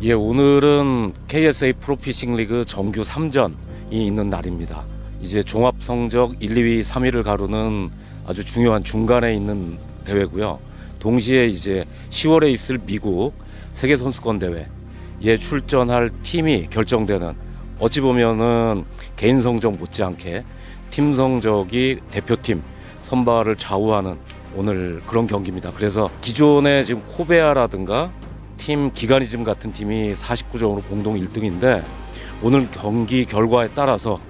예, 오늘은 KSA 프로피싱 리그 정규 3전이 있는 날입니다. 이제 종합 성적 1, 2위, 3위를 가르는 아주 중요한 중간에 있는 대회고요. 동시에 이제 10월에 있을 미국 세계 선수권 대회에 출전할 팀이 결정되는, 어찌 보면은 개인 성적 못지않게 팀 성적이 대표팀 선발을 좌우하는 오늘 그런 경기입니다. 그래서 기존에 지금 코베아라든가 팀 기가니즘 같은 팀이 49점으로 공동 1등인데 오늘 경기 결과에 따라서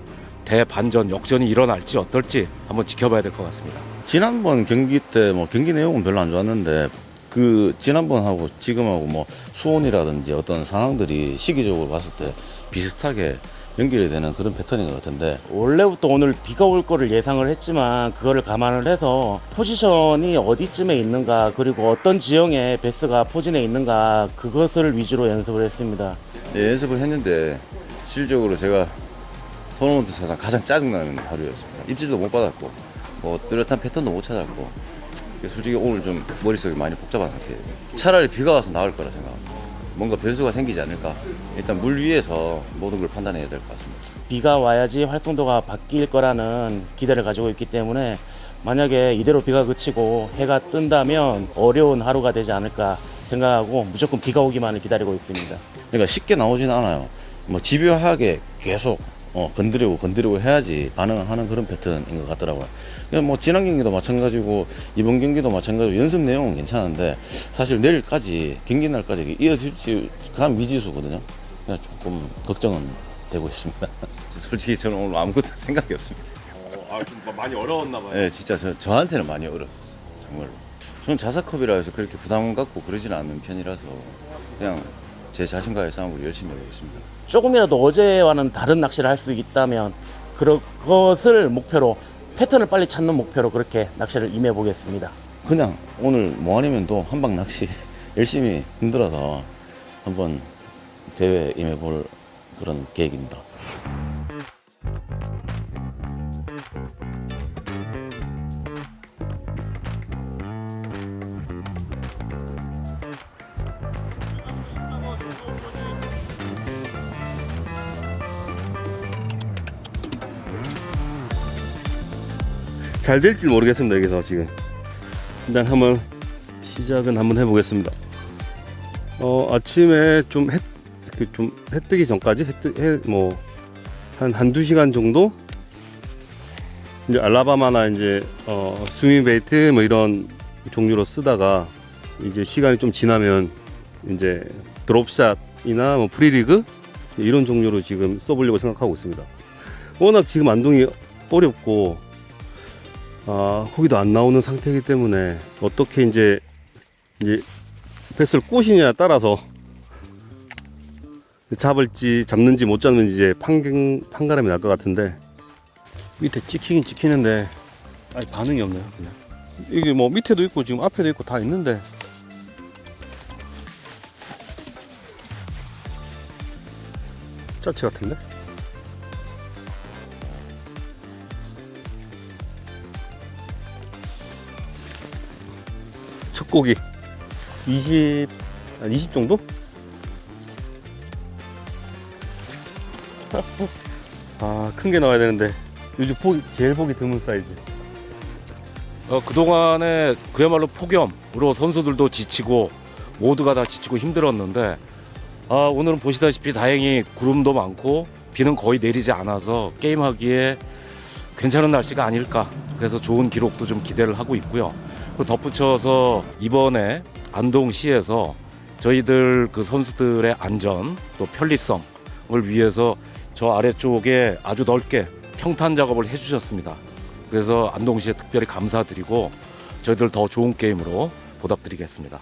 대반전 역전이 일어날지 어떨지 한번 지켜봐야 될 것 같습니다. 지난번 경기 때 경기 내용은 별로 안 좋았는데 그 지난번하고 지금하고 수온이라든지 어떤 상황들이 시기적으로 봤을 때 비슷하게 연결이 되는 그런 패턴인 것 같은데, 원래부터 오늘 비가 올 거를 예상을 했지만 그거를 감안을 해서 포지션이 어디쯤에 있는가, 그리고 어떤 지형에 베스가 포진해 있는가, 그것을 위주로 연습을 했습니다. 예, 연습을 했는데 실질적으로 제가 토너먼트 사상 가장 짜증나는 하루였습니다. 입질도 못 받았고 뚜렷한 패턴도 못 찾았고, 솔직히 오늘 좀 머릿속이 많이 복잡한 상태예요. 차라리 비가 와서 나을 거라 생각합니다. 뭔가 변수가 생기지 않을까. 일단 물 위에서 모든 걸 판단해야 될 것 같습니다. 비가 와야지 활성도가 바뀔 거라는 기대를 가지고 있기 때문에 만약에 이대로 비가 그치고 해가 뜬다면 어려운 하루가 되지 않을까 생각하고 무조건 비가 오기만을 기다리고 있습니다. 그러니까 쉽게 나오진 않아요. 집요하게 계속 건드리고 해야지 반응하는 그런 패턴인 것 같더라고요. 그냥 지난 경기도 마찬가지고 이번 경기도 마찬가지고 연습 내용은 괜찮은데 사실 내일까지 경기 날까지 이어질지가 미지수거든요. 그냥 조금 걱정은 되고 있습니다. 솔직히 저는 오늘 아무것도 생각이 없습니다. 좀 많이 어려웠나 봐요. 네, 진짜 저한테는 많이 어려웠었어요. 정말로. 저는 자사컵이라 해서 그렇게 부담 갖고 그러지는 않는 편이라서 그냥 제 자신과의 싸움을 열심히 하고 있습니다. 조금이라도 어제와는 다른 낚시를 할 수 있다면 그것을 목표로, 패턴을 빨리 찾는 목표로 그렇게 낚시를 임해 보겠습니다. 그냥 오늘 아니면 한방 낚시 열심히 힘들어서 한번 대회에 임해볼 그런 계획입니다. 잘 될지 모르겠습니다. 여기서 지금 일단 한번 시작은 한번 해보겠습니다. 아침에 좀 해 뜨기 전까지 한두 시간 정도 이제 알라바마나 이제 스윙 베이트 이런 종류로 쓰다가 이제 시간이 좀 지나면 이제 드롭샷이나 프리리그 이런 종류로 지금 써보려고 생각하고 있습니다. 워낙 지금 안동이 어렵고 호기도 안 나오는 상태이기 때문에 어떻게 이제 패스를 꼬시냐에 따라서 잡는지 못 잡는지 이제 판가름이 날 것 같은데, 밑에 찍히긴 찍히는데 아니 반응이 없네요. 그냥 이게 밑에도 있고 지금 앞에도 있고 다 있는데 짜치 같은데. 첫 고기 20 정도? 큰 게 나와야 되는데 요즘 제일 보기 드문 사이즈. 그동안에 그야말로 폭염으로 선수들도 지치고 모두가 다 지치고 힘들었는데 오늘은 보시다시피 다행히 구름도 많고 비는 거의 내리지 않아서 게임하기에 괜찮은 날씨가 아닐까. 그래서 좋은 기록도 좀 기대를 하고 있고요. 덧붙여서 이번에 안동시에서 저희들 그 선수들의 안전 또 편리성을 위해서 저 아래쪽에 아주 넓게 평탄 작업을 해주셨습니다. 그래서 안동시에 특별히 감사드리고 저희들 더 좋은 게임으로 보답드리겠습니다.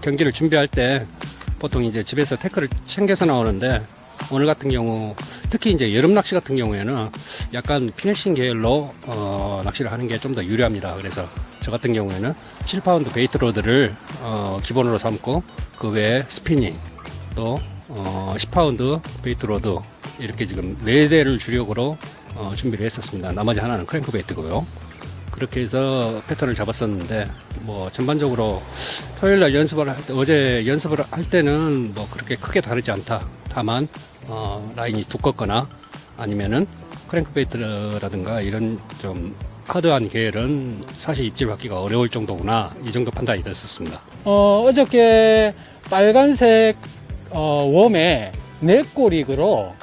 경기를 준비할 때 보통 이제 집에서 태클을 챙겨서 나오는데, 오늘 같은 경우 특히 이제 여름 낚시 같은 경우에는 약간 피니싱 계열로 낚시를 하는 게 좀 더 유리합니다. 그래서 저 같은 경우에는 7파운드 베이트 로드를 기본으로 삼고, 그 외에 스피닝 또 10파운드 베이트 로드 이렇게 지금 4대를 주력으로 준비를 했었습니다. 나머지 하나는 크랭크 베이트고요. 그렇게 해서 패턴을 잡았었는데, 뭐 전반적으로 토요일날 연습을 할 때, 어제 연습을 할 때는 뭐 그렇게 크게 다르지 않다. 다만 라인이 두껍거나 아니면은 크랭크베이트라든가 이런 좀 하드한 계열은 사실 입질 받기가 어려울 정도구나, 이 정도 판단이 됐었습니다. 어저께 빨간색 웜에 넷꼬리그로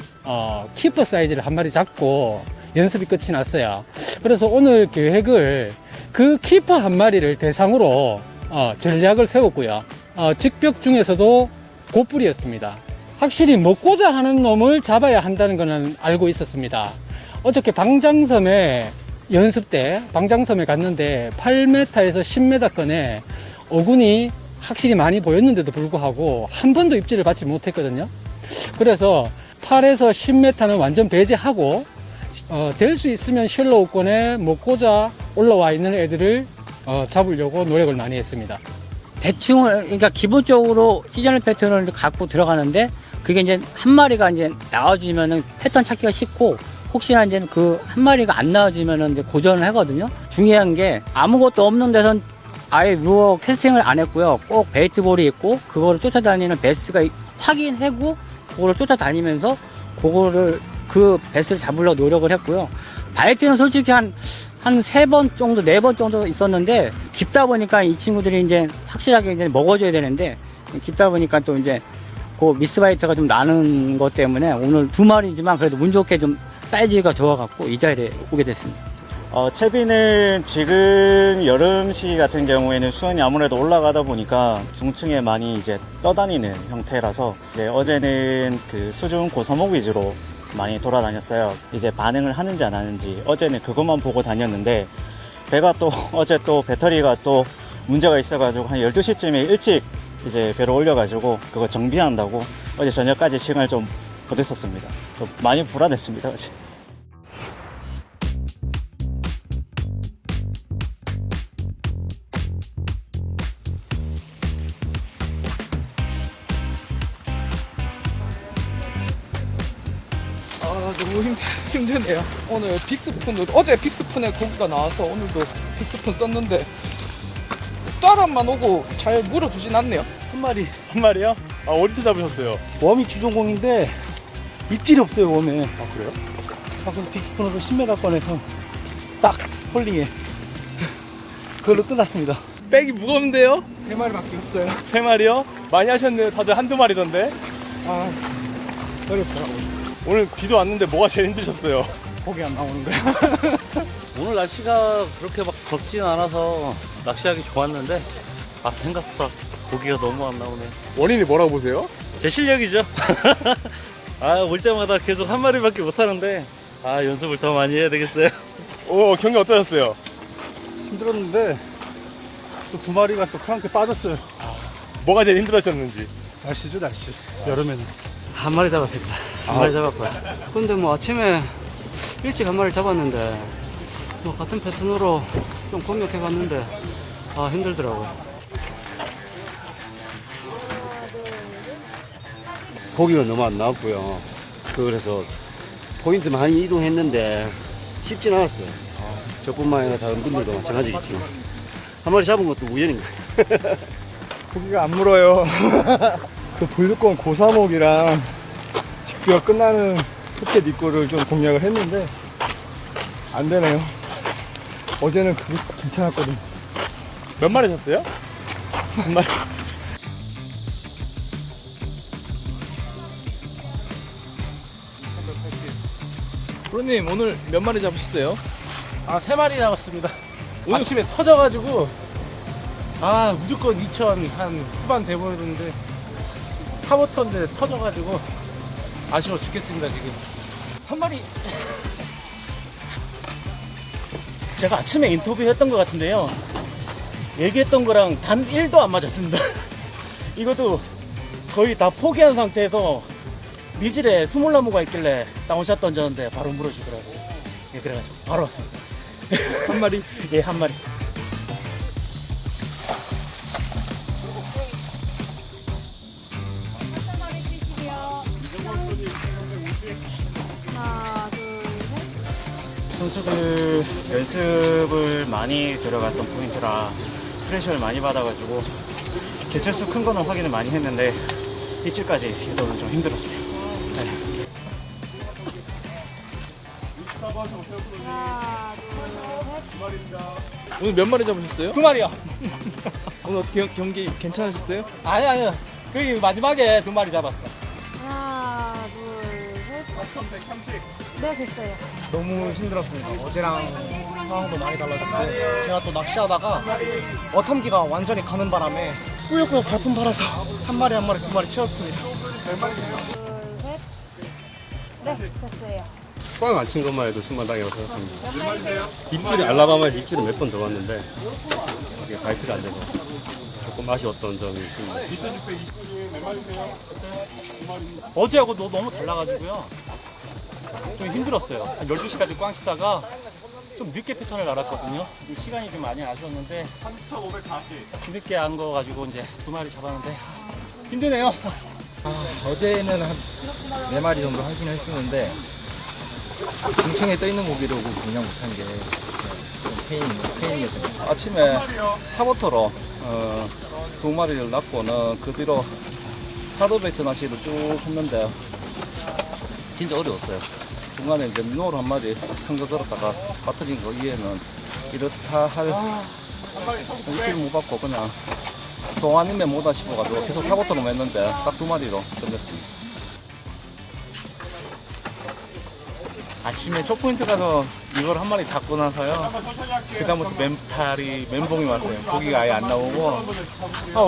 키퍼 사이즈를 한 마리 잡고 연습이 끝이 났어요. 그래서 오늘 계획을 그 키퍼 한 마리를 대상으로 전략을 세웠고요. 직벽 중에서도 고뿔이었습니다. 확실히 먹고자 하는 놈을 잡아야 한다는 것은 알고 있었습니다. 어저께 방장섬에 연습 때 방장섬에 갔는데 8m에서 10m권에 어군이 확실히 많이 보였는데도 불구하고 한 번도 입질을 받지 못했거든요. 그래서 8에서 10m는 완전 배제하고 될 수 있으면 쉘로우권에 먹고자 올라와 있는 애들을 잡으려고 노력을 많이 했습니다. 대충, 그러니까 기본적으로 시저널 패턴을 갖고 들어가는데, 그게 이제 한 마리가 이제 나와주면은 패턴 찾기가 쉽고, 혹시나 이제 그 한 마리가 안 나와주면은 이제 고전을 하거든요. 중요한 게 아무것도 없는 데선 아예 루어 캐스팅을 안 했고요. 꼭 베이트볼이 있고, 그거를 쫓아다니는 베스가 확인하고, 그거를 쫓아다니면서, 그거를 그 베스를 잡으려고 노력을 했고요. 바이트는 솔직히 한 3번 정도, 4번 정도 있었는데, 깊다 보니까 이 친구들이 이제 확실하게 이제 먹어줘야 되는데, 깊다 보니까 또 이제 그 미스바이트가 좀 나는 것 때문에 오늘 2마리지만 그래도 운 좋게 좀 사이즈가 좋아갖고 이 자리에 오게 됐습니다. 채비는 지금 여름 시기 같은 경우에는 수온이 아무래도 올라가다 보니까 중층에 많이 이제 떠다니는 형태라서, 이제 어제는 그 수중 고서목 위주로 많이 돌아다녔어요. 이제 반응을 하는지 안 하는지 어제는 그것만 보고 다녔는데, 배가 또 어제 또 배터리가 또 문제가 있어가지고 한 12시쯤에 일찍 이제 배를 올려가지고 그거 정비한다고 어제 저녁까지 시간을 좀 보냈었습니다. 좀 많이 불안했습니다, 어제. 너무 힘드네요. 오늘 빅스푼도, 어제 빅스푼에 고기가 나와서 오늘도 빅스푼 썼는데 뒷바람만 오고 잘 물어주진 않네요. 한 마리요? 아, 어디서 잡으셨어요? 웜이 주종공인데 입질이 없어요, 웜에. 아, 그래요? 방금 빅스푼으로 10m 꺼내서 딱 홀링에 그걸로 끝났습니다. 백이 무거운데요? 3마리밖에 없어요. 3마리요? 많이 하셨네요. 다들 한두 마리던데. 아, 어렵더라고요. 오늘 비도 왔는데 뭐가 제일 힘드셨어요? 고기 안 나오는 거야. 오늘 날씨가 그렇게 막 덥지는 않아서 낚시하기 좋았는데 생각보다 고기가 너무 안 나오네. 원인이 뭐라고 보세요? 제 실력이죠. 올 때마다 계속 한 마리밖에 못 하는데 연습을 더 많이 해야 되겠어요. 경기 어떠셨어요? 힘들었는데 또 2마리가 또 크랑크에 빠졌어요. 뭐가 제일 힘들었셨는지. 날씨죠, 날씨. 여름에는. 한 마리 잡았습니다. 한 마리 잡았고요. 근데 뭐 아침에 일찍 한 마리 잡았는데 뭐 같은 패턴으로 좀 공략해 봤는데 힘들더라고요. 고기가 너무 안 나왔고요. 그래서 포인트 많이 이동했는데 쉽진 않았어요. 저뿐만 아니라 다른 분들도 마찬가지겠지만 한 마리 잡은 것도 우연입니다. 고기가 안 물어요. 그 볼륨권 고사목이랑 직비가 끝나는 흑대 니꼬를 좀 공략을 했는데 안 되네요. 어제는 그게 괜찮았거든요. 몇 마리 셨어요? 한 마리. 프로님 오늘 몇 마리 잡으셨어요? 3마리 잡았습니다. 오늘- 아침에 터져가지고 무조건 2천 한 후반 돼버렸는데 타버터인데 터져가지고 아쉬워 죽겠습니다 지금. 한 마리. 제가 아침에 인터뷰했던 것 같은데요. 얘기했던 거랑 단 1도 안 맞았습니다. 이것도 거의 다 포기한 상태에서 미질에 스몰나무가 있길래 다운샷 던졌는데 바로 물어주더라고요. 예, 그래가지고 바로 왔습니다. 한 마리? 예, 한 마리. 선수들 연습을 많이 들어갔던 포인트라 프레셔를 많이 받아가지고 개체수 큰 거는 확인을 많이 했는데 입질까지 시도는 좀 힘들었어요. 네. 오늘 몇 마리 잡으셨어요? 2마리요. 오늘 어떻게 경기 괜찮으셨어요? 아니요. 거의 마지막에 2마리 잡았어. 하나, 둘, 셋. 네, 됐어요. 너무 힘들었습니다. 어제랑 상황도 많이 달라졌고 제가 또 낚시하다가 어텀기가 완전히 가는 바람에 꾸역꾸역 발품 팔아서 한 마리 2마리 채웠습니다. 둘, 셋. 네, 됐어요. 꽝 안 친 것만 해도 승마당이라고 생각합니다. 입질이 알라바마에서 입질을 몇 번 들어왔는데 이게 바이트가 안 돼서 조금 아쉬웠던 점이 있습니다. 어제하고 너무 달라가지고요. 좀 힘들었어요. 한 12시까지 꽝 치다가 좀 늦게 패턴을 알았거든요. 시간이 좀 많이 아쉬웠는데 늦게 안 거 가지고 이제 2마리 잡았는데 힘드네요. 어제는 한 4마리 정도 하긴 했었는데 중층에 떠있는 고기를 그냥 못한 게 페인이었거든요. 아침에 타버터로 2마리를 낚고는 그 뒤로 파도베이트 낚시를 쭉 했는데 진짜 어려웠어요. 중간에 이제 민호를 한 마리 큰거 들었다가 빠뜨린 거 이외에는 이렇다 할 입질 못 받고 그냥 동안이면 뭐다 싶어가지고 계속 타버터로 했는데 딱 2마리로 끝냈습니다. 아침에 초포인트 가서 이걸 한 마리 잡고 나서요. 그다음부터 멘붕이 왔어요. 고기가 아예 안 나오고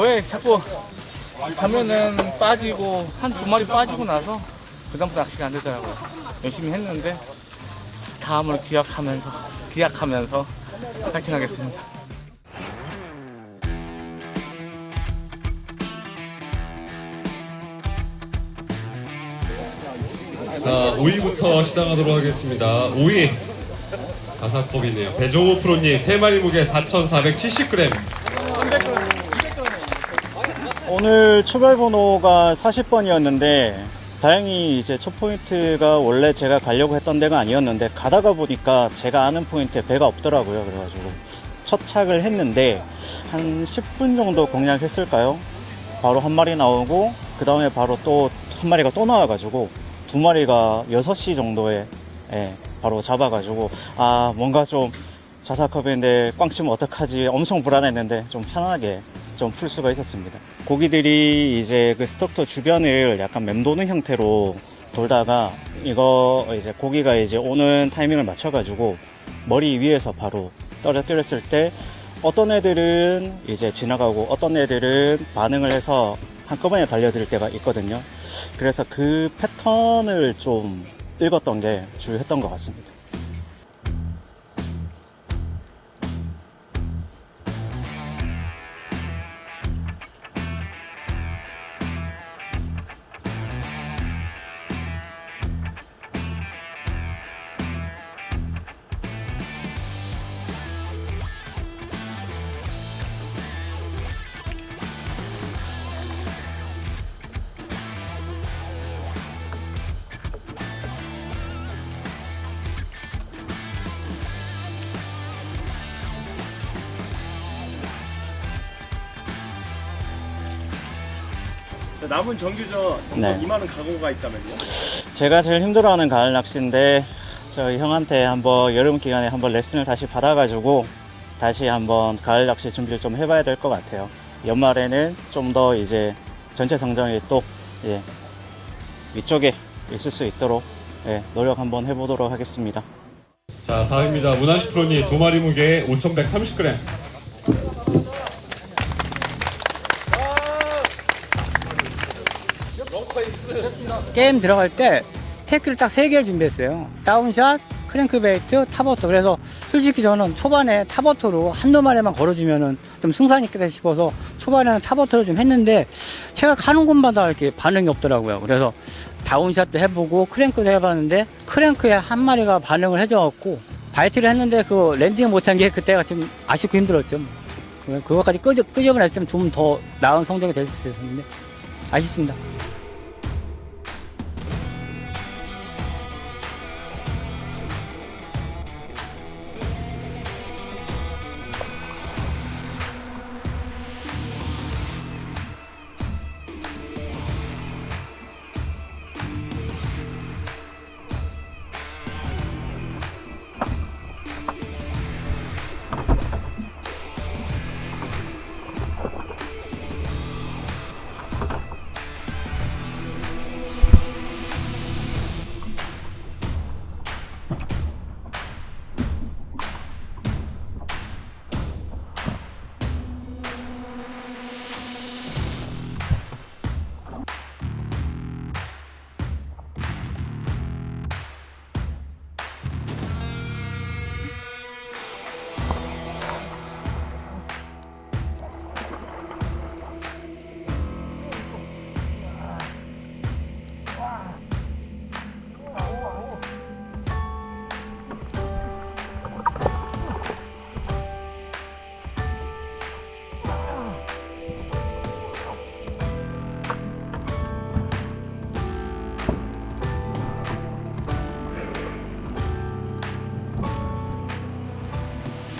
왜 자꾸 가면은 빠지고 한 2마리 빠지고 나서 그다음부터 낚시가 안 되더라고요. 열심히 했는데 다음을 기약하면서 파이팅 하겠습니다. 자, 5위부터 시작하도록 하겠습니다. 5위 자사컵이네요. 배종호 프로님 3마리 무게 4,470g. 오늘 출발 번호가 40번이었는데 다행히 이제 첫 포인트가 원래 제가 가려고 했던 데가 아니었는데 가다가 보니까 제가 아는 포인트에 배가 없더라고요. 그래가지고 첫착을 했는데 한 10분 정도 공략했을까요? 바로 한 마리 나오고 그 다음에 바로 또 한 마리가 또 나와가지고 두 마리가 6시 정도에 바로 잡아가지고 아 뭔가 좀 자사컵인데 꽝 치면 어떡하지 엄청 불안했는데 좀 편하게 좀 풀 수가 있었습니다. 고기들이 이제 그 스톡터 주변을 약간 맴도는 형태로 돌다가 이거 이제 고기가 이제 오는 타이밍을 맞춰가지고 머리 위에서 바로 떨어뜨렸을 때 어떤 애들은 이제 지나가고 어떤 애들은 반응을 해서 한꺼번에 달려들 때가 있거든요. 그래서 그 패턴을 좀 읽었던 게 주요했던 것 같습니다. 남은 정규전 네. 2만 원 각오가 있다면요? 제가 제일 힘들어하는 가을 낚시인데 저희 형한테 한번 여름 기간에 한번 레슨을 다시 받아가지고 다시 한번 가을 낚시 준비를 좀 해봐야 될 것 같아요. 연말에는 좀 더 이제 전체 성장이 또 위쪽에 있을 수 있도록 노력 한번 해보도록 하겠습니다. 자, 4위입니다. 문한식 프로님 2마리 무게 5,130g. 게임 들어갈 때 태클을 딱 3개를 준비했어요. 다운샷, 크랭크베이트, 타버터. 그래서 솔직히 저는 초반에 타버터로 한두 마리만 걸어주면은 좀 승산 있겠다 싶어서 초반에는 타버터를 좀 했는데 제가 가는 곳마다 이렇게 반응이 없더라고요. 그래서 다운샷도 해보고 크랭크도 해봤는데 크랭크에 한 마리가 반응을 해줘갖고 바이트를 했는데 그 랜딩 못한 게 그때가 좀 아쉽고 힘들었죠. 그것까지 끄집어냈으면 좀 더 나은 성적이 될 수 있었는데 아쉽습니다.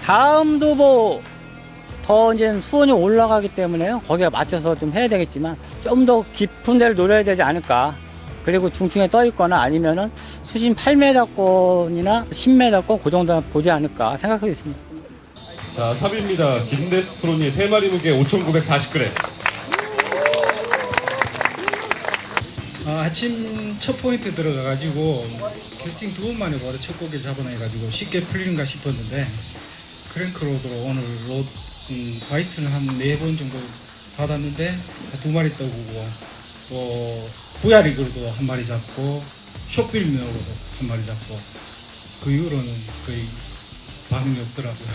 다음도 뭐 더 이제 수온이 올라가기 때문에요. 거기에 맞춰서 좀 해야 되겠지만 좀 더 깊은 데를 노려야 되지 않을까. 그리고 중층에 떠 있거나 아니면은 수심 8m권이나 10m권 그 정도 보지 않을까 생각하고 있습니다. 자, 3위입니다. 김대수 프로님 3마리 무게 5,940g. 아침 첫 포인트 들어가가지고 캐스팅 2번 만에 바로 첫 고기 잡아내가지고 쉽게 풀리는가 싶었는데 크랭크로드로 오늘 바이트는 한 4번 정도 받았는데 2마리 떠보고 또 부야리그로도 한 마리 잡고 쇼필면으로도 한 마리 잡고 그 이후로는 거의 반응이 없더라고요.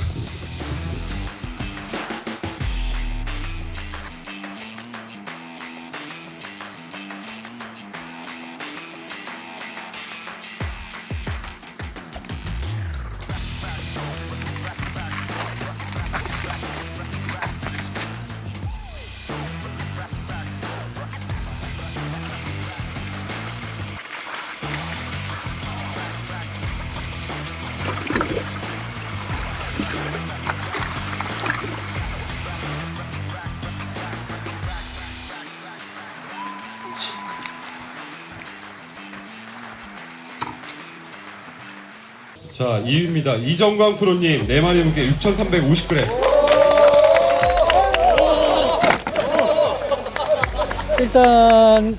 자, 2위입니다. 이정광 프로님 4마리 무게 6,350g. 일단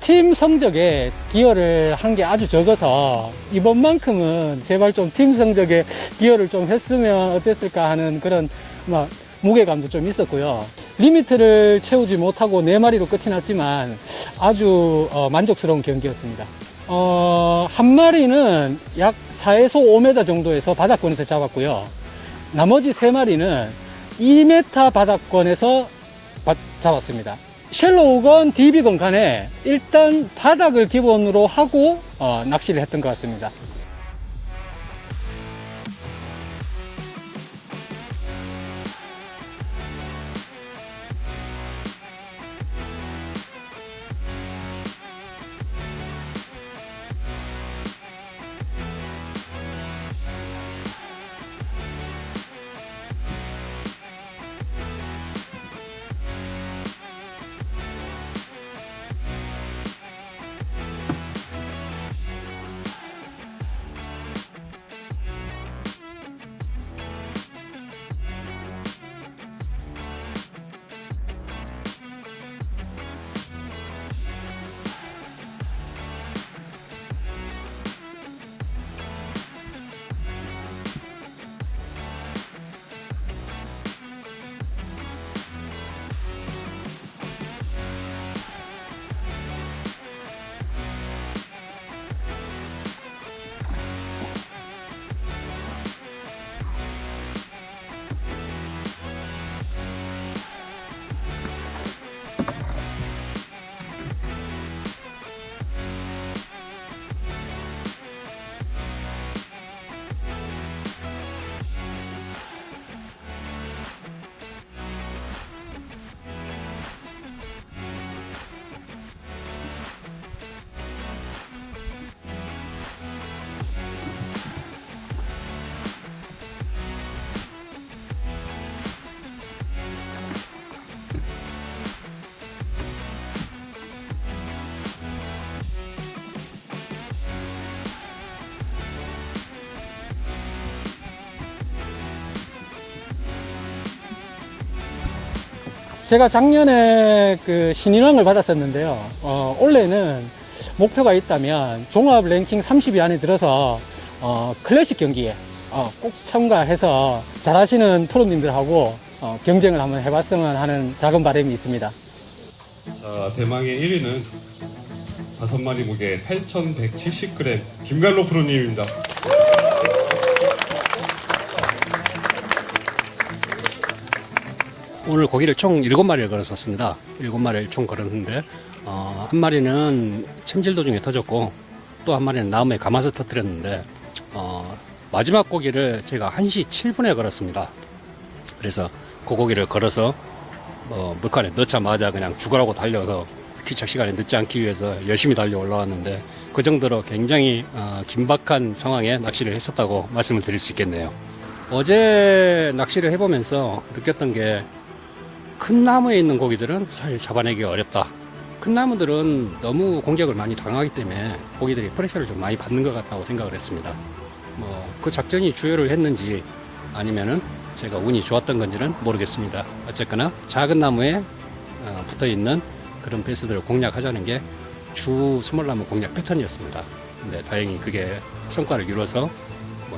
팀 성적에 기여를 한 게 아주 적어서 이번만큼은 제발 좀 팀 성적에 기여를 좀 했으면 어땠을까 하는 그런 무게감도 좀 있었고요. 리미트를 채우지 못하고 4마리로 끝이 났지만 아주 만족스러운 경기였습니다. 한 마리는 약 4에서 5m 정도에서 바닥권에서 잡았고요. 나머지 3마리는 2m 바닥권에서 잡았습니다. 쉘로우건 딥이건 간에 일단 바닥을 기본으로 하고 낚시를 했던 것 같습니다. 제가 작년에 그 신인왕을 받았었는데요. 올해는 목표가 있다면 종합 랭킹 30위 안에 들어서 클래식 경기에 꼭 참가해서 잘하시는 프로님들하고 경쟁을 한번 해봤으면 하는 작은 바람이 있습니다. 자, 대망의 1위는 5마리 무게 8,170g 김갈로 프로님입니다. 오늘 고기를 총 7마리를 걸었었습니다. 7마리를 총 걸었는데 한 마리는 챔질 도중에 터졌고 또 한 마리는 나무에 감아서 터뜨렸는데 마지막 고기를 제가 1시 7분에 걸었습니다. 그래서 그 고기를 걸어서 물칸에 넣자마자 그냥 죽으라고 달려서 귀착 시간에 늦지 않기 위해서 열심히 달려 올라왔는데 그 정도로 굉장히 긴박한 상황에 낚시를 했었다고 말씀을 드릴 수 있겠네요. 어제 낚시를 해보면서 느꼈던 게 큰 나무에 있는 고기들은 사실 잡아내기가 어렵다. 큰 나무들은 너무 공격을 많이 당하기 때문에 고기들이 프레셔를 좀 많이 받는 것 같다고 생각을 했습니다. 그 작전이 주요를 했는지 아니면은 제가 운이 좋았던 건지는 모르겠습니다. 어쨌거나 작은 나무에 붙어 있는 그런 베스들을 공략하자는 게 주 스몰나무 공략 패턴이었습니다. 근데 다행히 그게 성과를 이뤄서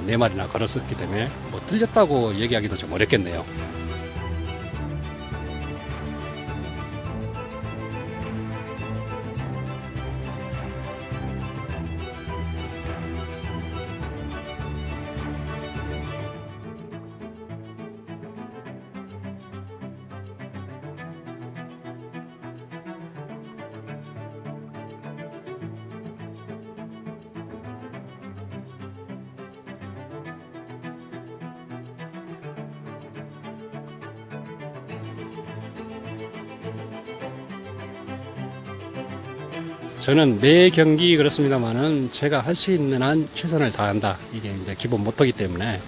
4마리나 걸었었기 때문에 틀렸다고 얘기하기도 좀 어렵겠네요. 저는 매 경기 그렇습니다만은 제가 할 수 있는 한 최선을 다한다. 이게 이제 기본 모토이기 때문에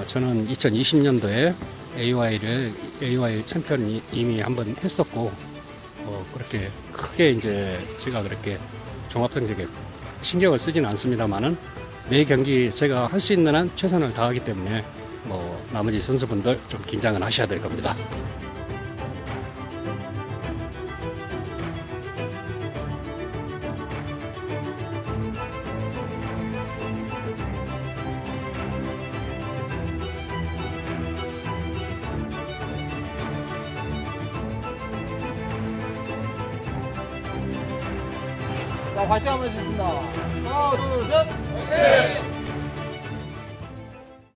저는 2020년도에 AYL 챔피언 이미 한번 했었고 그렇게 크게 이제 제가 그렇게 종합 성적에 신경을 쓰지는 않습니다만은 매 경기 제가 할 수 있는 한 최선을 다하기 때문에 뭐 나머지 선수분들 좀 긴장을 하셔야 될 겁니다. 자, 화이팅 한번 해주겠습니다. 하나, 둘, 셋!